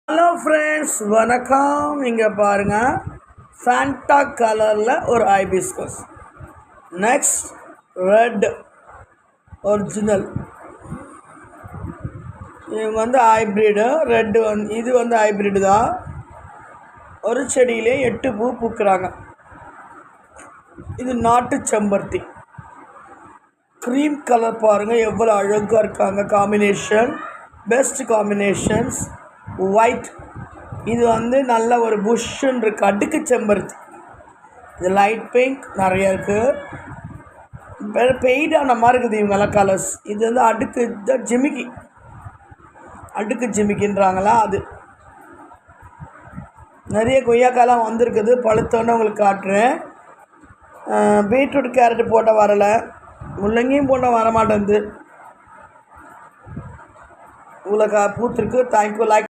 Hello friends, வணக்கம். இங்கே பாருங்கள், ஃபேண்டா கலரில் ஒரு ஹைபிஸ்கஸ். Next red original. இவங்க வந்து ஹைப்ரிடு. ரெட்டு இது ஹைப்ரிடு தான். ஒரு செடியிலே 8 பூ பூக்குறாங்க. இது நாட்டு செம்பருத்தி. க்ரீம் கலர் பாருங்கள், எவ்வளோ அழகாக இருக்காங்க. Combination best combinations. ஒயிட், இது நல்ல ஒரு புஷ்ஷுன்னு இருக்குது. அடுக்கு செம்பருத்தி. இது லைட் பிங்க் நிறைய இருக்குது. பெய்டான மாதிரி இருக்குது இவங்கெல்லாம் கலர்ஸ். இது அடுக்கு ஜிமிக்கி, அடுக்கு ஜிமிக்கின்றாங்களா. அது நிறைய கொய்யாக்காலாம் வந்திருக்குது. பழுத்தோன்னு உங்களுக்கு காட்டுறேன். பீட்ரூட் கேரட் போட்டால் வரலை, முள்ளங்கியும் போட்டால் வரமாட்டேங்குது. இவ்வளோ பூத்துருக்கு. தேங்க்யூ. லைக்